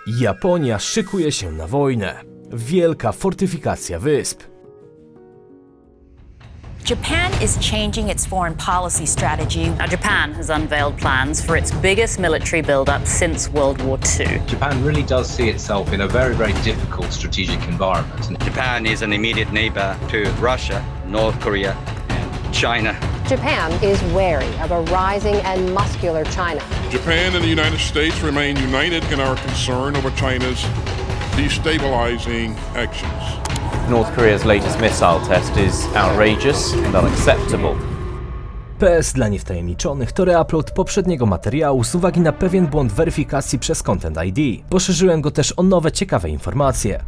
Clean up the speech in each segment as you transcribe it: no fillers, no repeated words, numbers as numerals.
Japonia szykuje się na wojnę. Wielka fortyfikacja wysp. Japan is changing its foreign policy strategy. Now, Japan has unveiled plans for its biggest military build-up since World War II. Japan really does see itself in a very, very difficult strategic environment. Japan is an immediate neighbor to Russia, North Korea, and China. Japan is wary of a rising and muscular China. Japan and the United States remain united in our concern over China's destabilizing actions. North Korea's latest missile test is outrageous and unacceptable. PS dla niewtajemniczonych to reupload poprzedniego materiału z uwagi na pewien błąd weryfikacji przez Content ID. Poszerzyłem go też o nowe ciekawe informacje.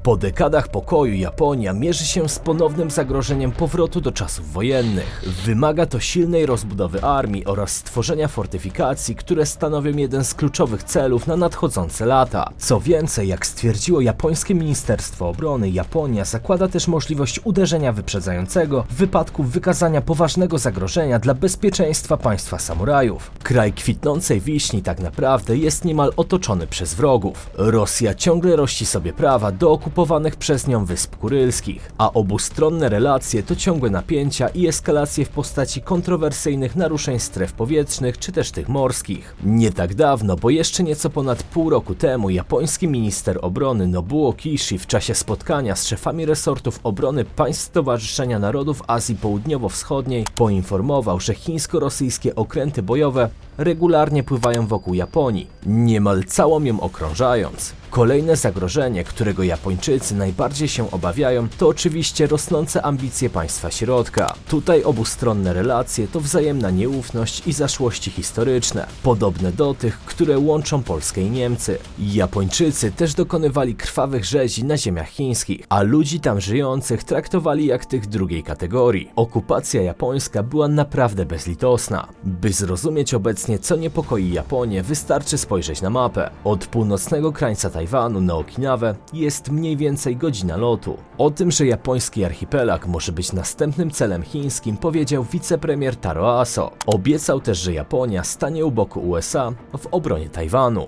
Po dekadach pokoju Japonia mierzy się z ponownym zagrożeniem powrotu do czasów wojennych. Wymaga to silnej rozbudowy armii oraz stworzenia fortyfikacji, które stanowią jeden z kluczowych celów na nadchodzące lata. Co więcej, jak stwierdziło japońskie Ministerstwo Obrony, Japonia zakłada też możliwość uderzenia wyprzedzającego w wypadku wykazania poważnego zagrożenia dla bezpieczeństwa państwa samurajów. Kraj kwitnącej wiśni tak naprawdę jest niemal otoczony przez wrogów. Rosja ciągle rości sobie prawa do okupowanych przez nią Wysp Kurylskich, a obustronne relacje to ciągłe napięcia i eskalacje w postaci kontrowersyjnych naruszeń stref powietrznych czy też tych morskich. Nie tak dawno, bo jeszcze nieco ponad pół roku temu, japoński minister obrony Nobuo Kishi w czasie spotkania z szefami resortów obrony państw Stowarzyszenia Narodów Azji Południowo-Wschodniej poinformował, że chińsko-rosyjskie okręty bojowe regularnie pływają wokół Japonii, niemal całą ją okrążając. Kolejne zagrożenie, którego Japończycy najbardziej się obawiają, to oczywiście rosnące ambicje państwa środka. Tutaj obustronne relacje to wzajemna nieufność i zaszłości historyczne, podobne do tych, które łączą Polskę i Niemcy. Japończycy też dokonywali krwawych rzezi na ziemiach chińskich, a ludzi tam żyjących traktowali jak tych drugiej kategorii. Okupacja japońska była naprawdę bezlitosna. By zrozumieć obecnie, co niepokoi Japonię, wystarczy spojrzeć na mapę. Od północnego krańca Tajwanu na Okinawę jest mniej więcej godzina lotu. O tym, że japoński archipelag może być następnym celem chińskim, powiedział wicepremier Taro Aso. Obiecał też, że Japonia stanie u boku USA w obronie Tajwanu.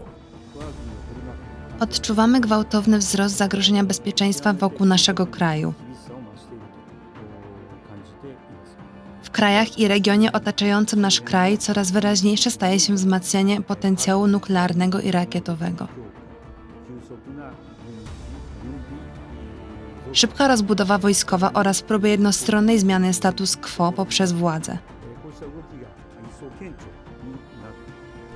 Odczuwamy gwałtowny wzrost zagrożenia bezpieczeństwa wokół naszego kraju. W krajach i regionie otaczającym nasz kraj coraz wyraźniejsze staje się wzmacnianie potencjału nuklearnego i rakietowego. Szybka rozbudowa wojskowa oraz próby jednostronnej zmiany status quo poprzez władzę.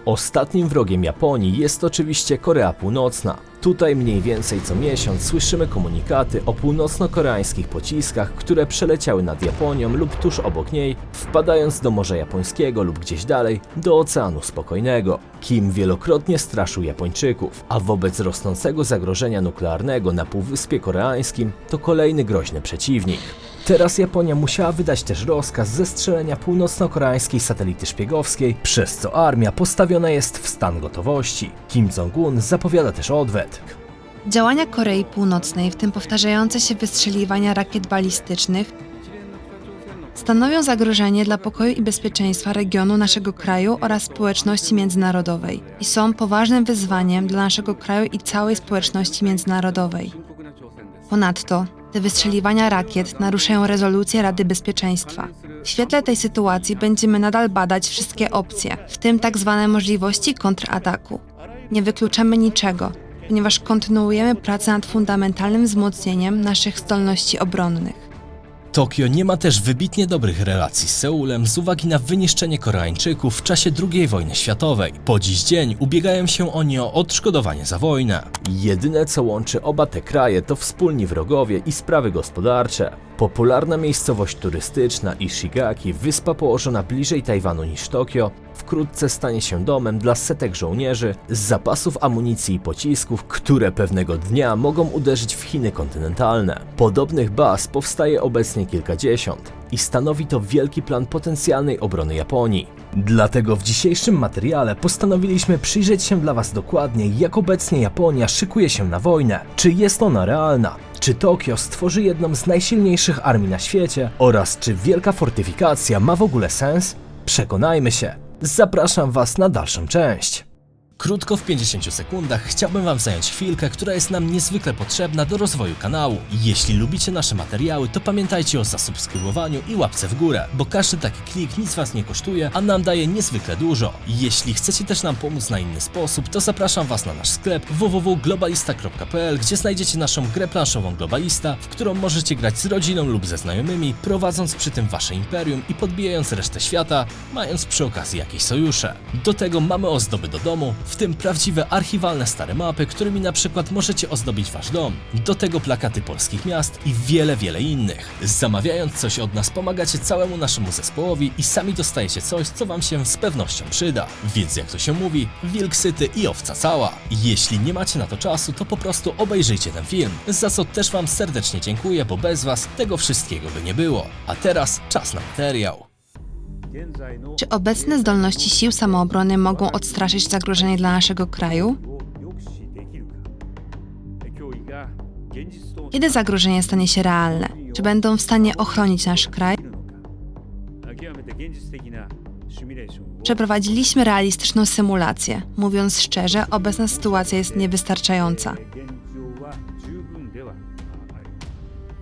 Ostatnim wrogiem Japonii jest oczywiście Korea Północna. Tutaj mniej więcej co miesiąc słyszymy komunikaty o północno-koreańskich pociskach, które przeleciały nad Japonią lub tuż obok niej, wpadając do Morza Japońskiego lub gdzieś dalej do Oceanu Spokojnego. Kim wielokrotnie straszył Japończyków, a wobec rosnącego zagrożenia nuklearnego na Półwyspie Koreańskim to kolejny groźny przeciwnik. Teraz Japonia musiała wydać też rozkaz zestrzelenia północno-koreańskiej satelity szpiegowskiej, przez co armia postawiona jest w stan gotowości. Kim Jong-un zapowiada też odwet. Działania Korei Północnej, w tym powtarzające się wystrzeliwania rakiet balistycznych, stanowią zagrożenie dla pokoju i bezpieczeństwa regionu naszego kraju oraz społeczności międzynarodowej i są poważnym wyzwaniem dla naszego kraju i całej społeczności międzynarodowej. Ponadto te wystrzeliwania rakiet naruszają rezolucję Rady Bezpieczeństwa. W świetle tej sytuacji będziemy nadal badać wszystkie opcje, w tym tzw. możliwości kontrataku. Nie wykluczamy niczego, ponieważ kontynuujemy pracę nad fundamentalnym wzmocnieniem naszych zdolności obronnych. Tokio nie ma też wybitnie dobrych relacji z Seulem z uwagi na wyniszczenie Koreańczyków w czasie II wojny światowej. Po dziś dzień ubiegają się oni o odszkodowanie za wojnę. Jedyne co łączy oba te kraje to wspólni wrogowie i sprawy gospodarcze. Popularna miejscowość turystyczna Ishigaki, wyspa położona bliżej Tajwanu niż Tokio, wkrótce stanie się domem dla setek żołnierzy z zapasów amunicji i pocisków, które pewnego dnia mogą uderzyć w Chiny kontynentalne. Podobnych baz powstaje obecnie kilkadziesiąt i stanowi to wielki plan potencjalnej obrony Japonii. Dlatego w dzisiejszym materiale postanowiliśmy przyjrzeć się dla Was dokładnie, jak obecnie Japonia szykuje się na wojnę, czy jest ona realna, czy Tokio stworzy jedną z najsilniejszych armii na świecie oraz czy wielka fortyfikacja ma w ogóle sens? Przekonajmy się. Zapraszam Was na dalszą część. Krótko w 50 sekundach chciałbym Wam zająć chwilkę, która jest nam niezwykle potrzebna do rozwoju kanału. Jeśli lubicie nasze materiały, to pamiętajcie o zasubskrybowaniu i łapce w górę, bo każdy taki klik nic Was nie kosztuje, a nam daje niezwykle dużo. Jeśli chcecie też nam pomóc na inny sposób, to zapraszam Was na nasz sklep www.globalista.pl, gdzie znajdziecie naszą grę planszową Globalista, w którą możecie grać z rodziną lub ze znajomymi, prowadząc przy tym Wasze imperium i podbijając resztę świata, mając przy okazji jakieś sojusze. Do tego mamy ozdoby do domu, w tym prawdziwe archiwalne stare mapy, którymi na przykład możecie ozdobić Wasz dom. Do tego plakaty polskich miast i wiele innych. Zamawiając coś od nas pomagacie całemu naszemu zespołowi i sami dostajecie coś, co Wam się z pewnością przyda. Więc jak to się mówi, wilk syty i owca cała. Jeśli nie macie na to czasu, to po prostu obejrzyjcie ten film, za co też Wam serdecznie dziękuję, bo bez Was tego wszystkiego by nie było. A teraz czas na materiał. Czy obecne zdolności sił samoobrony mogą odstraszyć zagrożenie dla naszego kraju? Kiedy zagrożenie stanie się realne? Czy będą w stanie ochronić nasz kraj? Przeprowadziliśmy realistyczną symulację. Mówiąc szczerze, obecna sytuacja jest niewystarczająca.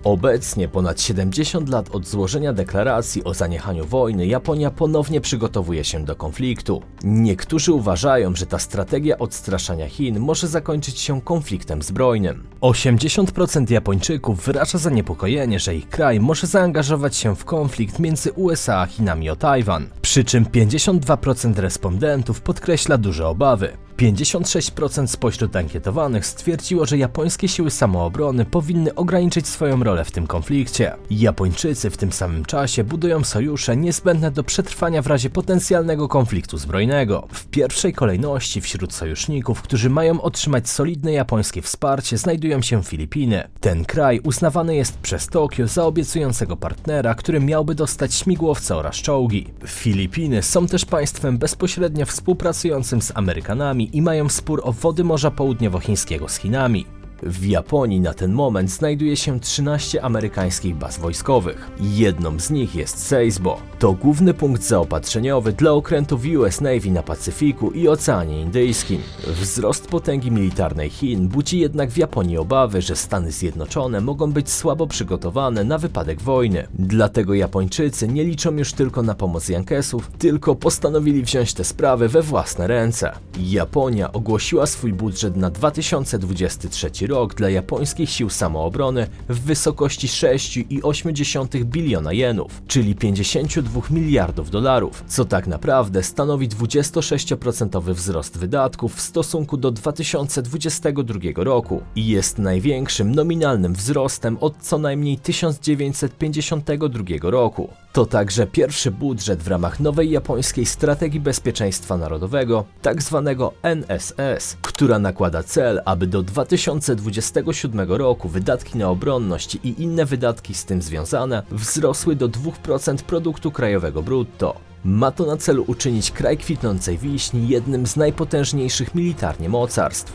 Obecnie, ponad 70 lat od złożenia deklaracji o zaniechaniu wojny, Japonia ponownie przygotowuje się do konfliktu. Niektórzy uważają, że ta strategia odstraszania Chin może zakończyć się konfliktem zbrojnym. 80% Japończyków wyraża zaniepokojenie, że ich kraj może zaangażować się w konflikt między USA a Chinami o Tajwan. Przy czym 52% respondentów podkreśla duże obawy. 56% spośród ankietowanych stwierdziło, że japońskie siły samoobrony powinny ograniczyć swoją rolę w tym konflikcie. Japończycy w tym samym czasie budują sojusze niezbędne do przetrwania w razie potencjalnego konfliktu zbrojnego. W pierwszej kolejności wśród sojuszników, którzy mają otrzymać solidne japońskie wsparcie, znajdują się Filipiny. Ten kraj uznawany jest przez Tokio za obiecującego partnera, który miałby dostać śmigłowce oraz czołgi. Filipiny są też państwem bezpośrednio współpracującym z Amerykanami i mają spór o wody Morza Południowochińskiego z Chinami. W Japonii na ten moment znajduje się 13 amerykańskich baz wojskowych. Jedną z nich jest Seisbo. To główny punkt zaopatrzeniowy dla okrętów US Navy na Pacyfiku i Oceanie Indyjskim. Wzrost potęgi militarnej Chin budzi jednak w Japonii obawy, że Stany Zjednoczone mogą być słabo przygotowane na wypadek wojny. Dlatego Japończycy nie liczą już tylko na pomoc Jankesów, tylko postanowili wziąć tę sprawę we własne ręce. Japonia ogłosiła swój budżet na 2023 rok dla japońskich sił samoobrony w wysokości 6,8 biliona jenów, czyli 52 miliardów dolarów, co tak naprawdę stanowi 26% wzrost wydatków w stosunku do 2022 roku i jest największym nominalnym wzrostem od co najmniej 1952 roku. To także pierwszy budżet w ramach nowej japońskiej strategii bezpieczeństwa narodowego, tak zwanego NSS, która nakłada cel, aby do 2027 roku wydatki na obronność i inne wydatki z tym związane wzrosły do 2% produktu krajowego brutto. Ma to na celu uczynić kraj kwitnącej wiśni jednym z najpotężniejszych militarnie mocarstw.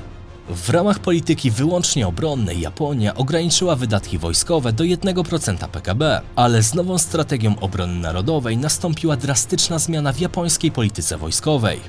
W ramach polityki wyłącznie obronnej Japonia ograniczyła wydatki wojskowe do 1% PKB, ale z nową strategią obrony narodowej nastąpiła drastyczna zmiana w japońskiej polityce wojskowej.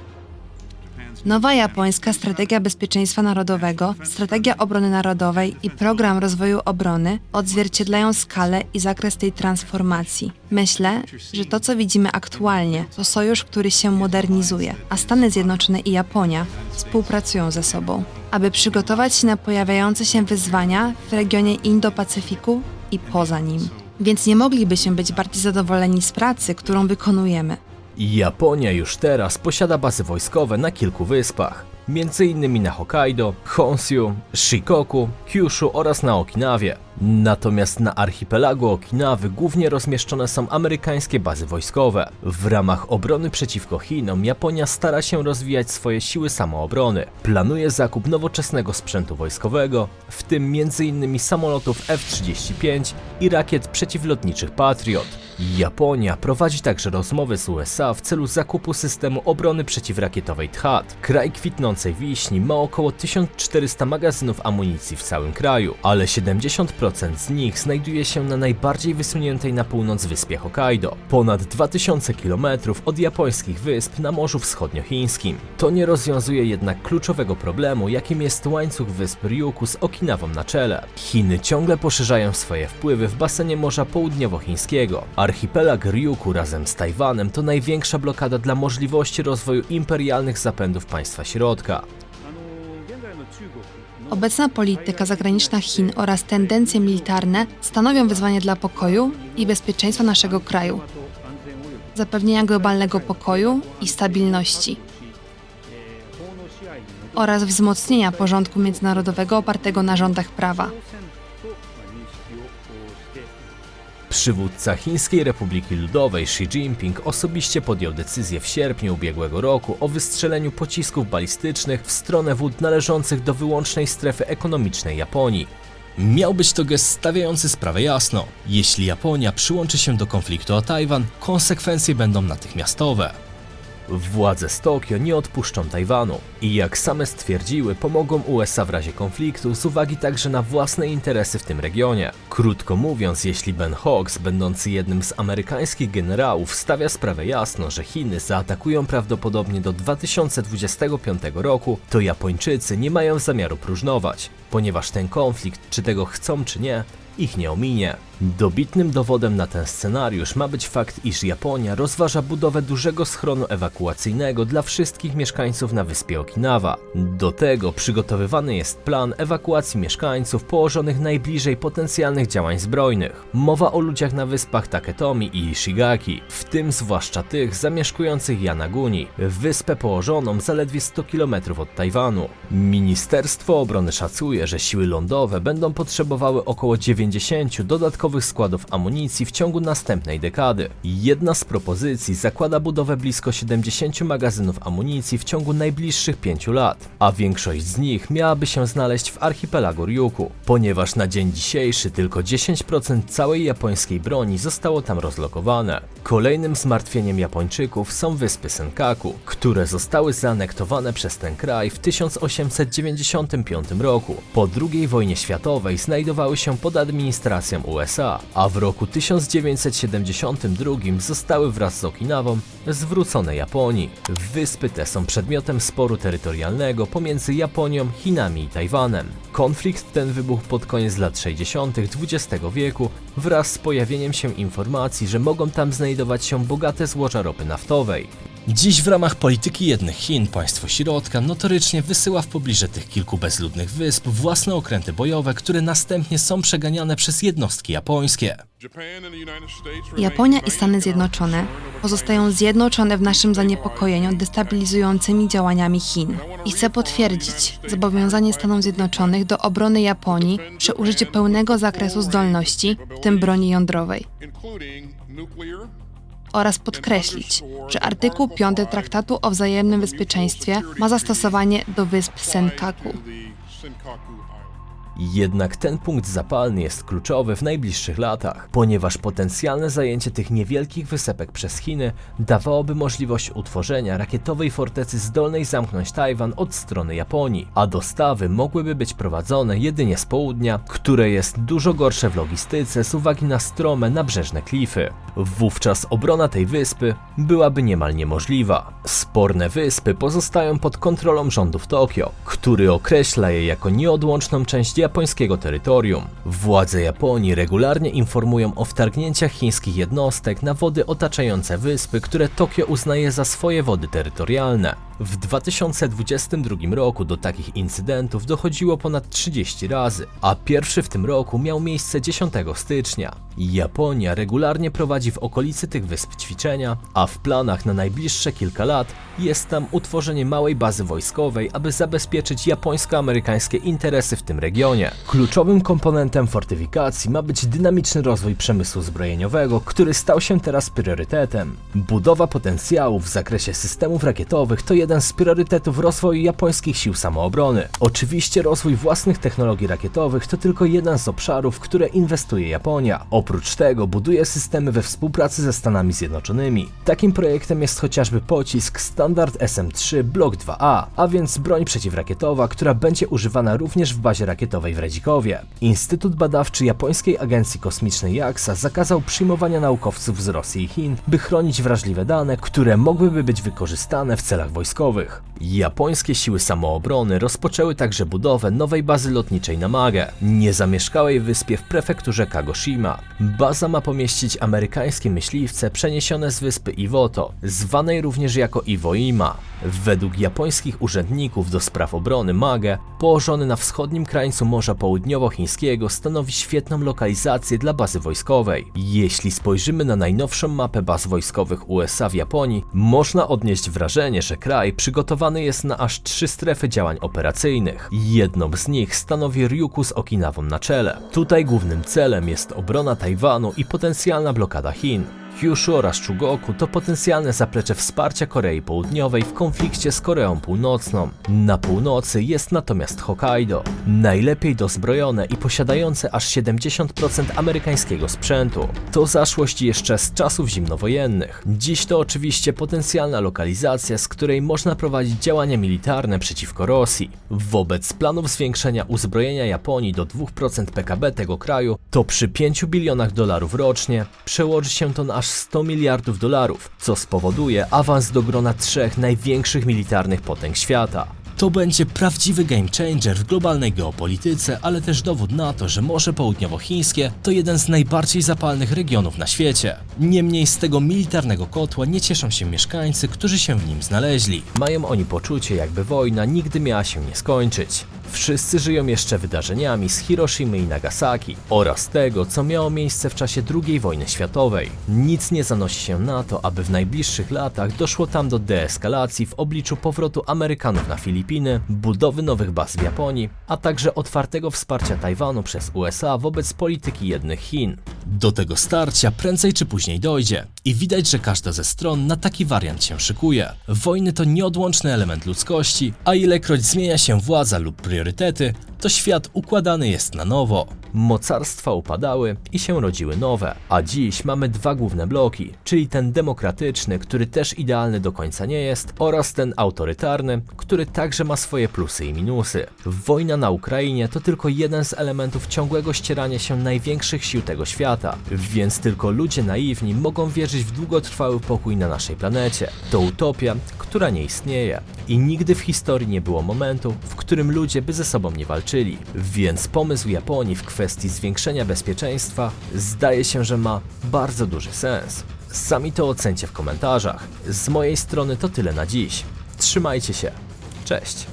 Nowa japońska strategia bezpieczeństwa narodowego, strategia obrony narodowej i program rozwoju obrony odzwierciedlają skalę i zakres tej transformacji. Myślę, że to, co widzimy aktualnie, to sojusz, który się modernizuje, a Stany Zjednoczone i Japonia współpracują ze sobą, aby przygotować się na pojawiające się wyzwania w regionie Indo-Pacyfiku i poza nim. Więc nie moglibyśmy być bardziej zadowoleni z pracy, którą wykonujemy. Japonia już teraz posiada bazy wojskowe na kilku wyspach, m.in. na Hokkaido, Honshu, Shikoku, Kyushu oraz na Okinawie. Natomiast na archipelagu Okinawy głównie rozmieszczone są amerykańskie bazy wojskowe. W ramach obrony przeciwko Chinom Japonia stara się rozwijać swoje siły samoobrony. Planuje zakup nowoczesnego sprzętu wojskowego, w tym m.in. samolotów F-35 i rakiet przeciwlotniczych Patriot. Japonia prowadzi także rozmowy z USA w celu zakupu systemu obrony przeciwrakietowej THAAD. Kraj kwitnącej wiśni ma około 1400 magazynów amunicji w całym kraju, ale 70% z nich znajduje się na najbardziej wysuniętej na północ wyspie Hokkaido, ponad 2000 km od japońskich wysp na Morzu Wschodniochińskim. To nie rozwiązuje jednak kluczowego problemu, jakim jest łańcuch wysp Ryukyu z Okinawą na czele. Chiny ciągle poszerzają swoje wpływy w basenie Morza Południowochińskiego. Archipelag Ryukyu razem z Tajwanem to największa blokada dla możliwości rozwoju imperialnych zapędów państwa środka. Obecna polityka zagraniczna Chin oraz tendencje militarne stanowią wyzwanie dla pokoju i bezpieczeństwa naszego kraju, zapewnienia globalnego pokoju i stabilności oraz wzmocnienia porządku międzynarodowego opartego na rządach prawa. Przywódca Chińskiej Republiki Ludowej Xi Jinping osobiście podjął decyzję w sierpniu ubiegłego roku o wystrzeleniu pocisków balistycznych w stronę wód należących do wyłącznej strefy ekonomicznej Japonii. Miał być to gest stawiający sprawę jasno. Jeśli Japonia przyłączy się do konfliktu o Tajwan, konsekwencje będą natychmiastowe. Władze z Tokio nie odpuszczą Tajwanu i jak same stwierdziły, pomogą USA w razie konfliktu z uwagi także na własne interesy w tym regionie. Krótko mówiąc, jeśli Ben Hawks, będący jednym z amerykańskich generałów, stawia sprawę jasno, że Chiny zaatakują prawdopodobnie do 2025 roku, to Japończycy nie mają zamiaru próżnować, ponieważ ten konflikt, czy tego chcą czy nie, ich nie ominie. Dobitnym dowodem na ten scenariusz ma być fakt, iż Japonia rozważa budowę dużego schronu ewakuacyjnego dla wszystkich mieszkańców na wyspie Okinawa. Do tego przygotowywany jest plan ewakuacji mieszkańców położonych najbliżej potencjalnych działań zbrojnych. Mowa o ludziach na wyspach Taketomi i Ishigaki, w tym zwłaszcza tych zamieszkujących Yanaguni, wyspę położoną zaledwie 100 km od Tajwanu. Ministerstwo Obrony szacuje, że siły lądowe będą potrzebowały około 90 dodatkowych składów amunicji w ciągu następnej dekady. Jedna z propozycji zakłada budowę blisko 70 magazynów amunicji w ciągu najbliższych 5 lat, a większość z nich miałaby się znaleźć w archipelagu Ryukyu, ponieważ na dzień dzisiejszy tylko 10% całej japońskiej broni zostało tam rozlokowane. Kolejnym zmartwieniem Japończyków są wyspy Senkaku, które zostały zaanektowane przez ten kraj w 1895 roku. Po II wojnie światowej znajdowały się pod administracją USA, a w roku 1972 zostały wraz z Okinawą zwrócone Japonii. Wyspy te są przedmiotem sporu terytorialnego pomiędzy Japonią, Chinami i Tajwanem. Konflikt ten wybuchł pod koniec lat 60. XX wieku wraz z pojawieniem się informacji, że mogą tam znajdować się bogate złoża ropy naftowej. Dziś w ramach polityki jednych Chin państwo środka notorycznie wysyła w pobliże tych kilku bezludnych wysp własne okręty bojowe, które następnie są przeganiane przez jednostki japońskie. Japonia i Stany Zjednoczone pozostają zjednoczone w naszym zaniepokojeniu destabilizującymi działaniami Chin. I chcę potwierdzić zobowiązanie Stanów Zjednoczonych do obrony Japonii przy użyciu pełnego zakresu zdolności, w tym broni jądrowej. Oraz podkreślić, że artykuł 5 Traktatu o wzajemnym bezpieczeństwie ma zastosowanie do wysp Senkaku. Jednak ten punkt zapalny jest kluczowy w najbliższych latach, ponieważ potencjalne zajęcie tych niewielkich wysepek przez Chiny dawałoby możliwość utworzenia rakietowej fortecy zdolnej zamknąć Tajwan od strony Japonii, a dostawy mogłyby być prowadzone jedynie z południa, które jest dużo gorsze w logistyce z uwagi na strome nabrzeżne klify. Wówczas obrona tej wyspy byłaby niemal niemożliwa. Sporne wyspy pozostają pod kontrolą rządu w Tokio, który określa je jako nieodłączną część japońskiego terytorium. Władze Japonii regularnie informują o wtargnięciach chińskich jednostek na wody otaczające wyspy, które Tokio uznaje za swoje wody terytorialne. W 2022 roku do takich incydentów dochodziło ponad 30 razy, a pierwszy w tym roku miał miejsce 10 stycznia. Japonia regularnie prowadzi w okolicy tych wysp ćwiczenia, a w planach na najbliższe kilka lat jest tam utworzenie małej bazy wojskowej, aby zabezpieczyć japońsko-amerykańskie interesy w tym regionie. Kluczowym komponentem fortyfikacji ma być dynamiczny rozwój przemysłu zbrojeniowego, który stał się teraz priorytetem. Budowa potencjału w zakresie systemów rakietowych to jeden jeden z priorytetów rozwoju japońskich sił samoobrony. Oczywiście rozwój własnych technologii rakietowych to tylko jeden z obszarów, w które inwestuje Japonia. Oprócz tego buduje systemy we współpracy ze Stanami Zjednoczonymi. Takim projektem jest chociażby pocisk Standard SM-3 Block 2A, a więc broń przeciwrakietowa, która będzie używana również w bazie rakietowej w Redzikowie. Instytut Badawczy Japońskiej Agencji Kosmicznej JAXA zakazał przyjmowania naukowców z Rosji i Chin, by chronić wrażliwe dane, które mogłyby być wykorzystane w celach wojskowych. Japońskie siły samoobrony rozpoczęły także budowę nowej bazy lotniczej na Mage, niezamieszkałej wyspie w prefekturze Kagoshima. Baza ma pomieścić amerykańskie myśliwce przeniesione z wyspy Iwoto, zwanej również jako Iwo-Jima. Według japońskich urzędników do spraw obrony Mage, położony na wschodnim krańcu Morza Południowochińskiego, stanowi świetną lokalizację dla bazy wojskowej. Jeśli spojrzymy na najnowszą mapę baz wojskowych USA w Japonii, można odnieść wrażenie, że kraj przygotowany jest na aż 3 strefy działań operacyjnych. Jedną z nich stanowi Ryukyu z Okinawą na czele. Tutaj głównym celem jest obrona Tajwanu i potencjalna blokada Chin. Kyushu oraz Chugoku to potencjalne zaplecze wsparcia Korei Południowej w konflikcie z Koreą Północną. Na północy jest natomiast Hokkaido, najlepiej dozbrojone i posiadające aż 70% amerykańskiego sprzętu. To zaszłość jeszcze z czasów zimnowojennych. Dziś to oczywiście potencjalna lokalizacja, z której można prowadzić działania militarne przeciwko Rosji. Wobec planów zwiększenia uzbrojenia Japonii do 2% PKB tego kraju, to przy $5 bilionach rocznie przełoży się to na aż $100 miliardów, co spowoduje awans do grona 3 największych militarnych potęg świata. To będzie prawdziwy game changer w globalnej geopolityce, ale też dowód na to, że Morze Południowochińskie to jeden z najbardziej zapalnych regionów na świecie. Niemniej z tego militarnego kotła nie cieszą się mieszkańcy, którzy się w nim znaleźli. Mają oni poczucie, jakby wojna nigdy miała się nie skończyć. Wszyscy żyją jeszcze wydarzeniami z Hiroshimy i Nagasaki oraz tego, co miało miejsce w czasie II wojny światowej. Nic nie zanosi się na to, aby w najbliższych latach doszło tam do deeskalacji w obliczu powrotu Amerykanów na Filipiny, budowy nowych baz w Japonii, a także otwartego wsparcia Tajwanu przez USA wobec polityki jednych Chin. Do tego starcia prędzej czy później dojdzie i widać, że każda ze stron na taki wariant się szykuje. Wojny to nieodłączny element ludzkości, a ilekroć zmienia się władza lub priorytety, to świat układany jest na nowo. Mocarstwa upadały i się rodziły nowe, a dziś mamy 2 główne bloki, czyli ten demokratyczny, który też idealny do końca nie jest, oraz ten autorytarny, który także ma swoje plusy i minusy. Wojna na Ukrainie to tylko jeden z elementów ciągłego ścierania się największych sił tego świata, więc tylko ludzie naiwni mogą wierzyć w długotrwały pokój na naszej planecie. To utopia, która nie istnieje i nigdy w historii nie było momentu, w którym ludzie by ze sobą nie walczyli, więc pomysł Japonii w kwestii zwiększenia bezpieczeństwa zdaje się, że ma bardzo duży sens. Sami to ocencie w komentarzach. Z mojej strony to tyle na dziś. Trzymajcie się. Cześć.